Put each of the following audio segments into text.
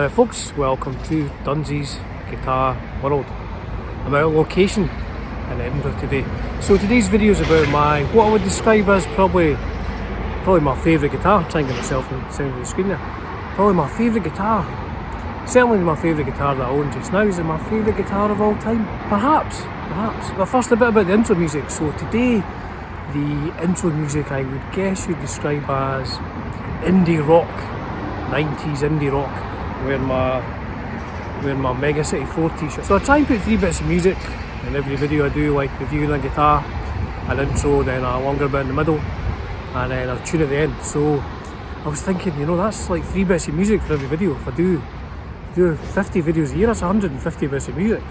Hello folks, welcome to Dunsy's Guitar World. I'm out on location in Edinburgh today. So today's video is about what I would describe as probably my favourite guitar. I'm trying to get myself in the center of the screen there. Probably my favourite guitar. Certainly my favourite guitar that I own just now. Is it my favourite guitar of all time? Perhaps. But first a bit about the intro music. So today the intro music I would guess you'd describe as indie rock. 90s indie rock. Wearing my Mega City 4 t-shirt. So I try and put 3 bits of music in every video I do, like reviewing a guitar, an intro, then a longer bit in the middle, and then a tune at the end. So I was thinking, you know, that's like 3 bits of music for every video. If I do 50 videos a year, that's 150 bits of music.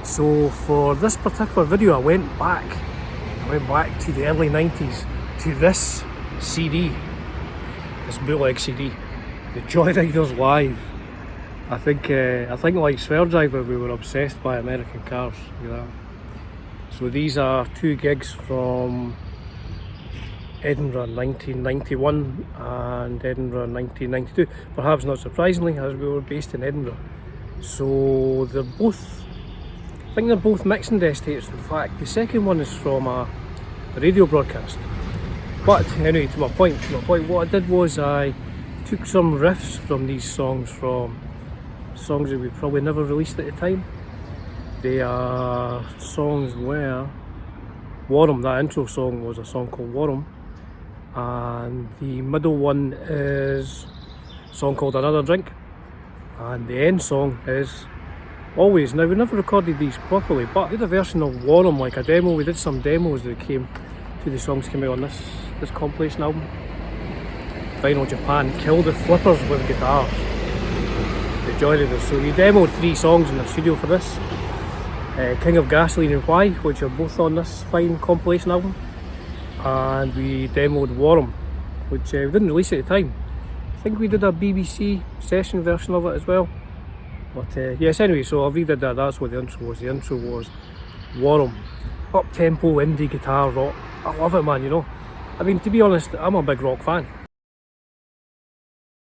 So for this particular video I went back to the early 90s, to this CD, this bootleg CD, the Joyriders Live. I think like Sweardriver, we were obsessed by American cars, you know. So these are 2 gigs from Edinburgh 1991 and Edinburgh 1992, perhaps not surprisingly, as we were based in Edinburgh. So I think they're both mixing desk tapes. In fact, the second one is from a radio broadcast. But anyway, to my point, what I did was I took some riffs from these songs, from songs that we probably never released at the time. They are songs where Warm, that intro song was a song called Warm, and the middle one is a song called Another Drink, and the end song is Always. Now we never recorded these properly, but I did a version of Warm, like a demo. We did some demos that came, 2 of the songs came out on this compilation album. Vinyl Japan killed the flippers with guitars. The Joyriders. So we demoed 3 songs in the studio for this. King of Gasoline and Why, which are both on this fine compilation album. And we demoed Warm, which we didn't release at the time. I think we did a BBC session version of it as well. But yes, anyway, so I redid that. That's what the intro was. The intro was Warm. Up-tempo indie guitar rock. I love it, man, you know. I mean, to be honest, I'm a big rock fan.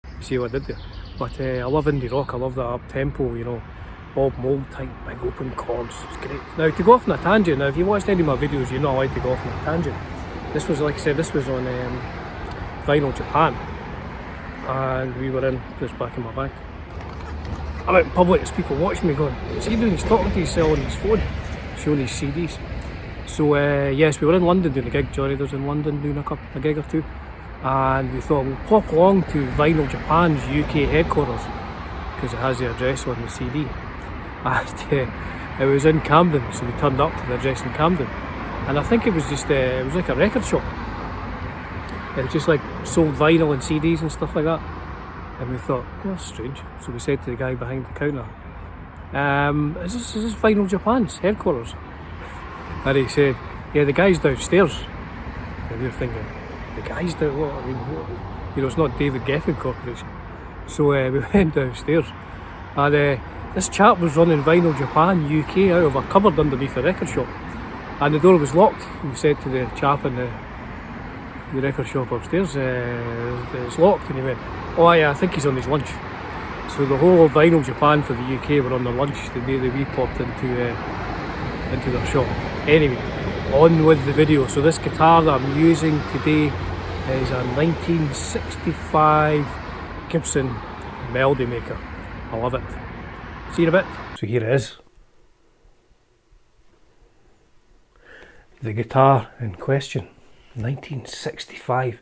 You see what I did there? But I love indie rock. I love that up-tempo, you know, Bob Mould type, big open chords. It's great. Now, to go off on a tangent, now if you watched any of my videos, you know I like to go off on a tangent. This was, like I said, this was on Vinyl Japan. And we were in, put this back in my bag. I'm out in public, there's people watching me going, what's he doing? He's talking to himself on his phone, showing his CDs. So yes, we were in London doing a gig. Joyriders in London doing a gig or 2. And we thought we'll pop along to Vinyl Japan's UK headquarters, because it has the address on the CD. And it was in Camden, so we turned up to the address in Camden. And I think it was just, it was like a record shop. It just like sold vinyl and CDs and stuff like that. And we thought, oh, that's strange. So we said to the guy behind the counter, is this Vinyl Japan's headquarters? And he said, yeah, the guy's downstairs. And we were thinking, the guy's down, what? I mean, what? You know, it's not David Geffen Corporation. So we went downstairs, and this chap was running Vinyl Japan UK out of a cupboard underneath a record shop, and the door was locked. We said to the chap in the record shop upstairs, it's locked, and he went, oh yeah, I think he's on his lunch. So the whole of Vinyl Japan for the UK were on their lunch the day that we popped into their shop. Anyway, on with the video. So this guitar that I'm using today is a 1965 Gibson Melody Maker. I love it. See you in a bit. So here it is. The guitar in question, 1965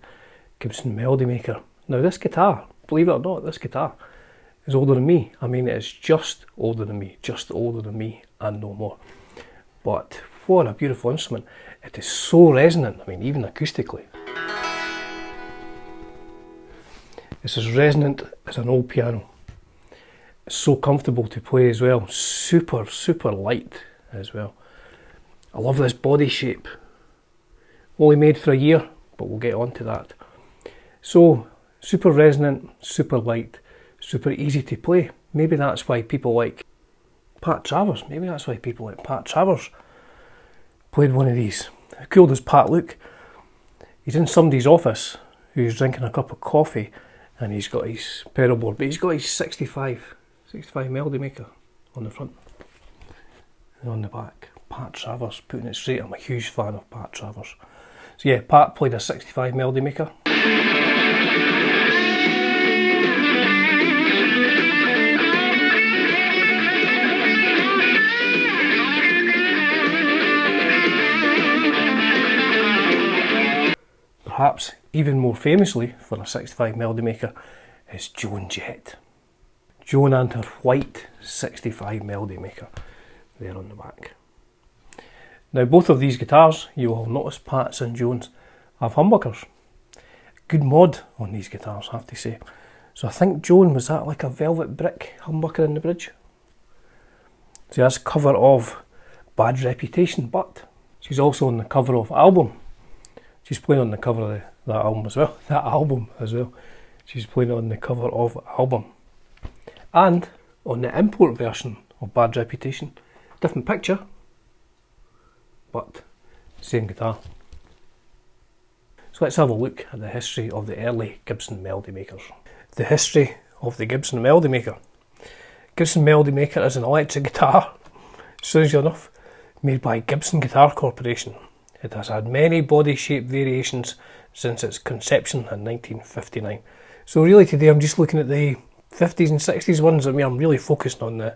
Gibson Melody Maker. Now this guitar, believe it or not, this guitar is older than me. I mean, it's just older than me and no more. But what a beautiful instrument. It is so resonant, I mean, even acoustically. It's as resonant as an old piano. It's so comfortable to play as well. Super, super light as well. I love this body shape. Only made for a year, but we'll get on to that. So, super resonant, super light, super easy to play. Maybe that's why people like Travers. Maybe that's why people like Travers played one of these. How cool does Pat look? He's in somebody's office who's drinking a cup of coffee and he's got his pedal board, but he's got his 65 Melody Maker on the front and on the back. Pat Travers, putting it straight. I'm a huge fan of Pat Travers. So yeah, Pat played a 65 Melody Maker. Perhaps even more famously for a 65 Melody Maker is Joan Jett. Joan and her white 65 Melody Maker there on the back. Now both of these guitars, you will notice, Pat's and Joan's, have humbuckers. Good mod on these guitars, I have to say. So I think Joan, was that like a velvet brick humbucker in the bridge? So that's cover of Bad Reputation, but she's also on the cover of Album. She's playing on the cover of that album as well. She's playing on the cover of Album. And on the import version of Bad Reputation, different picture, but same guitar. So let's have a look at the history of the early Gibson Melody Makers. The history of the Gibson Melody Maker. Gibson Melody Maker is an electric guitar, strangely enough, made by Gibson Guitar Corporation. It has had many body shape variations since its conception in 1959. So really today I'm just looking at the 50s and 60s ones. I mean, I'm really focused on the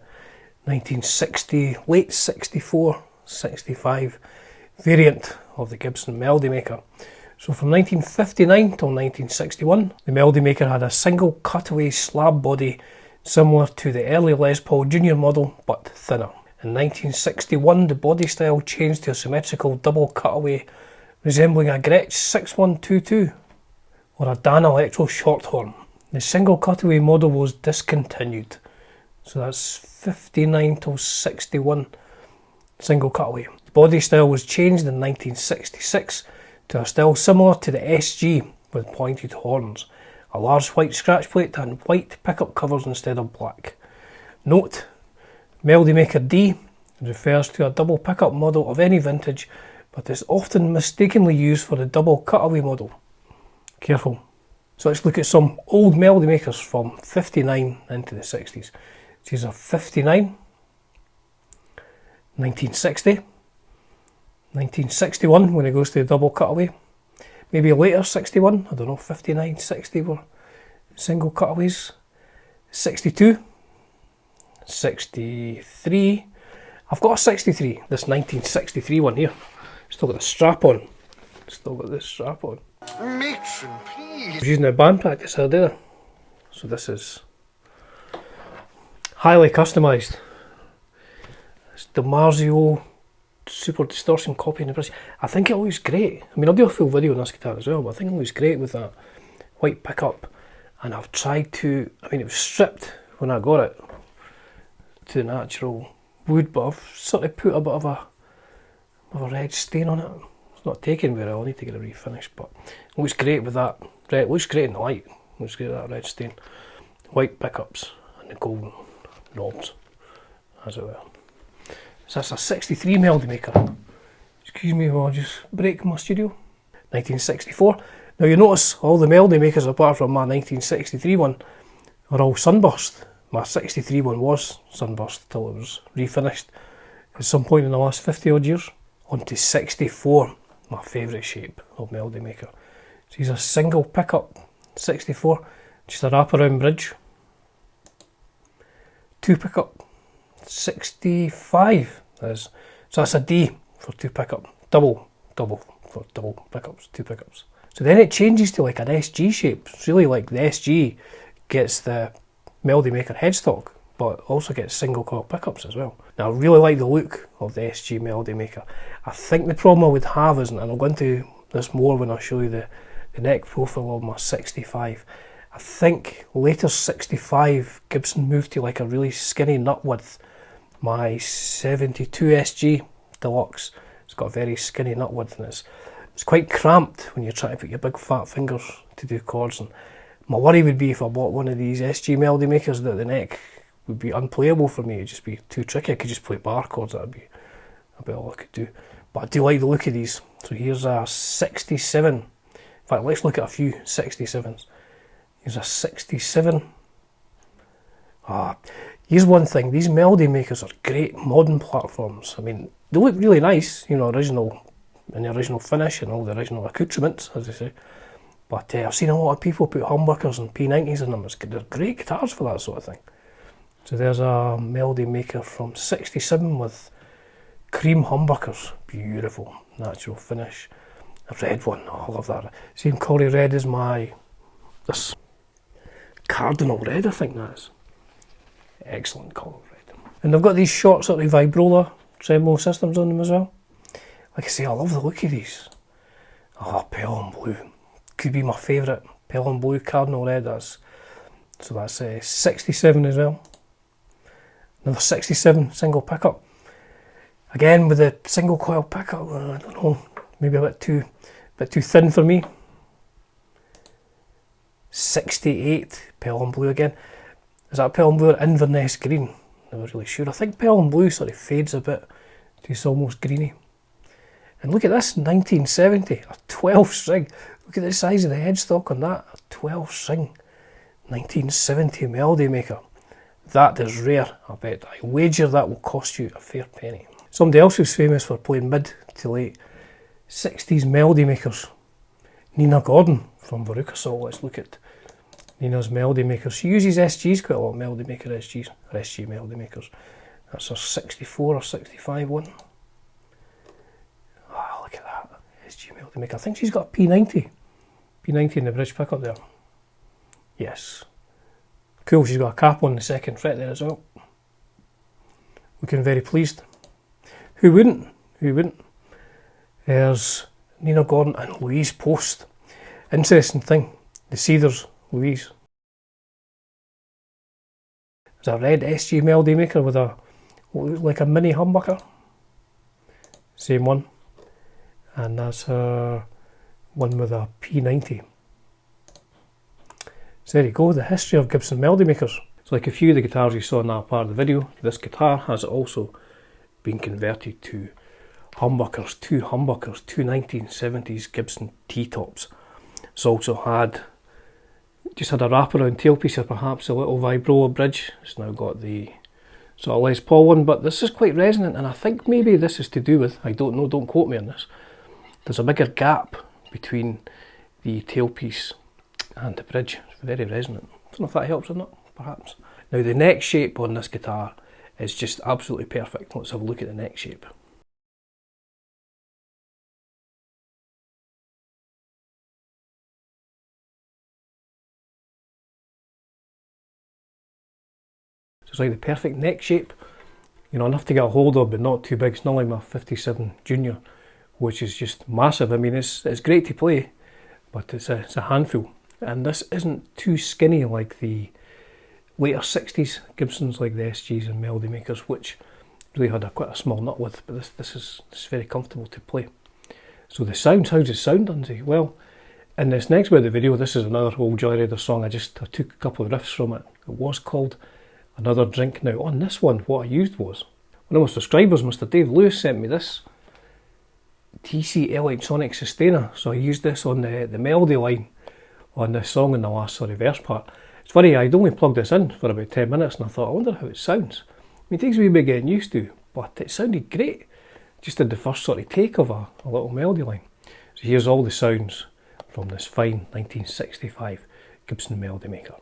1960, late 64, 65 variant of the Gibson Melody Maker. So from 1959 till 1961, the Melody Maker had a single cutaway slab body similar to the early Les Paul Junior model but thinner. In 1961, the body style changed to a symmetrical double cutaway resembling a Gretsch 6122 or a Danelectro Shorthorn. The single cutaway model was discontinued. So that's 59 till 61 single cutaway. The body style was changed in 1966 to a style similar to the SG with pointed horns, a large white scratch plate and white pickup covers instead of black. Note, Melody Maker D refers to a double pickup model of any vintage, but is often mistakenly used for the double cutaway model. Careful. So let's look at some old Melody Makers from 59 into the 60s. These are 59, 1960, 1961 when it goes to the double cutaway, maybe later 61, I don't know, 59, 60 were single cutaways, 62, 63, I've got a 63, this 1963 one here, still got the strap on, Matron, please. I was using a band practice earlier, so this is highly customised. It's DiMarzio Super Distortion copy in the brush. I think it looks great. I mean, I'll do a full video on this guitar as well, but I think it looks great with that white pickup. And I've tried to, I mean, it was stripped when I got it to natural wood, but I've sort of put a bit of a red stain on it. It's not taken very well, I need to get it refinished, but it looks great with that. It looks great in the light. It looks great with that red stain. White pickups and the golden knobs as it were. So that's a 63 Melody Maker. Excuse me while I just break my studio. 1964. Now you notice all the Melody Makers apart from my 1963 one are all sunburst. My 63 one was sunburst till it was refinished at some point in the last 50 odd years. On to 64, my favourite shape of Melody Maker. So he's a single pickup 64, just a wraparound bridge. Two pickup 65 is, so that's a D for two pickup, double for double pickups, two pickups. So then it changes to like an SG shape. It's really like the SG gets the Melody Maker headstock, but also gets single coil pickups as well. Now I really like the look of the SG Melody Maker. I think the problem I would have is, and I'll go into this more when I show you the neck profile of my 65. I think later 65 Gibson moved to like a really skinny nut width. My 72 SG Deluxe, it's got a very skinny nut width and it's quite cramped when you're trying to put your big fat fingers to do chords. And my worry would be if I bought one of these SG Melody Makers that the neck would be unplayable for me. It'd just be too tricky. I could just play bar chords, that'd be about all I could do. But I do like the look of these. So here's a 67. In fact, let's look at a few 67s. Here's a 67. Here's one thing, these Melody Makers are great modern platforms. I mean, they look really nice, you know, original, in the original finish and all the original accoutrements, as they say. But I've seen a lot of people put humbuckers and P90s in them. They're great guitars for that sort of thing. So there's a Melody Maker from 67 with cream humbuckers. Beautiful, natural finish. A red one, oh, I love that. Same colour red as this Cardinal Red, I think that is. Excellent colour red. And they've got these short sort of vibrola tremolo systems on them as well. Like I say, I love the look of these. Oh, pearl and blue. Could be my favourite. Pearl and blue, Cardinal Red. So that's 67 as well. Another 67 single pickup. Again with the single coil pickup. I don't know, maybe a bit too thin for me. 68 pearl and blue again. Is that pearl and blue or Inverness green? Never really sure. I think pearl and blue sort of fades a bit. It's almost greeny. And look at this, 1970, a 12 string. Look at the size of the headstock on that, a 12 string. 1970 Melody Maker. That is rare, I bet. I wager that will cost you a fair penny. Somebody else who's famous for playing mid to late 60s Melody Makers. Nina Gordon from Veruca. Let's look at Nina's Melody Maker. She uses SGs quite a lot, Melody Maker SGs, or SG Melody Makers. That's her 64 or 65 one. Ah, look at that, SG Melody Maker. I think she's got a P90. P90 in the bridge pickup there. Yes. Cool, she's got a cap on the second fret there as well. Looking very pleased. Who wouldn't? Who wouldn't? There's Nina Gordon and Louise Post. Interesting thing, the Cedars Louise. There's a red SG Melody Maker with a what looks like a mini humbucker. Same one. And that's her one with a P90. So there you go, the history of Gibson Melody Makers. So like a few of the guitars you saw in that part of the video, this guitar has also been converted to humbuckers, two 1970s Gibson T-tops. It's also had just had a wraparound tailpiece or perhaps a little vibrola bridge. It's now got the sort of Les Paul one, but this is quite resonant, and I think maybe this is to do with, I don't know, don't quote me on this, there's a bigger gap between the tailpiece and the bridge. It's very resonant. I don't know if that helps or not, perhaps. Now the neck shape on this guitar is just absolutely perfect. Let's have a look at the neck shape. So it's like the perfect neck shape, you know, enough to get a hold of but not too big. It's not like my 57 Junior, which is just massive. I mean, it's great to play, but it's a handful. And this isn't too skinny like the later 60s Gibsons, like the SGs and Melody Makers, which really had quite a small nut width, but this is very comfortable to play. So the sound, how does it sound, Dunsy? Well, in this next bit of the video, this is another old Joyrider song. I took a couple of riffs from it. It was called Another Drink. Now on this one, what I used was, one of my subscribers, Mr. Dave Lewis, sent me this TC Electronic Sustainer. So I used this on the melody line on this song in the last verse part. It's funny, I'd only plugged this in for about 10 minutes and I thought, I wonder how it sounds. I mean, it takes a wee bit getting used to, but it sounded great. Just did the first sort of take of a little melody line. So here's all the sounds from this fine 1965 Gibson Melody Maker.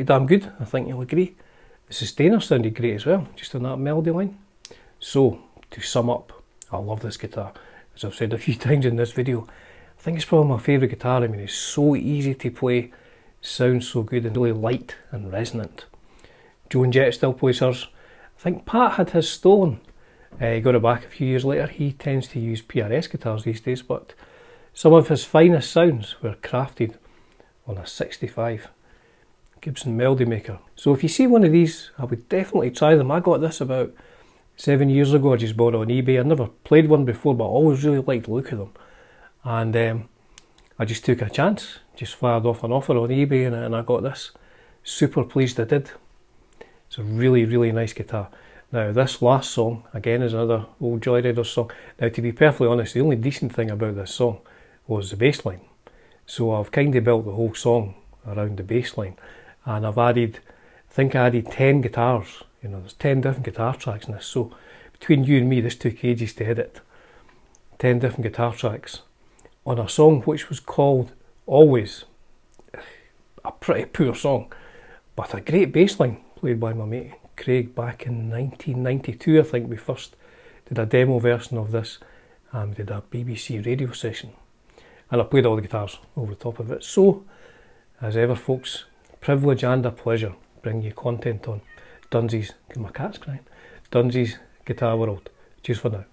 pretty damn good, I think you'll agree. The sustainer sounded great as well, just on that melody line. So, to sum up, I love this guitar. As I've said a few times in this video, I think it's probably my favourite guitar. I mean, it's so easy to play, sounds so good and really light and resonant. Joan Jett still plays hers. I think Pat had his stolen. He got it back a few years later. He tends to use PRS guitars these days, but some of his finest sounds were crafted on a 65 Gibson Melody Maker. So if you see one of these, I would definitely try them. I got this about 7 years ago. I just bought it on eBay. I'd never played one before, but I always really liked the look of them. And I just took a chance, just fired off an offer on eBay, and I got this. Super pleased I did. It's a really, really nice guitar. Now this last song, again, is another old Joyrider song. Now to be perfectly honest, the only decent thing about this song was the bass line. So I've kind of built the whole song around the bass line. And I've added, I think I added 10 guitars. You know, there's 10 different guitar tracks in this. So between you and me, this took ages to edit. 10 different guitar tracks on a song which was called Always. A pretty poor song, but a great bass line played by my mate Craig back in 1992. I think we first did a demo version of this, and we did a BBC radio session, and I played all the guitars over the top of it. So, as ever folks, privilege and a pleasure bringing you content on Dunsy's, my cat's crying, Dunsy's Guitar World. Cheers for now.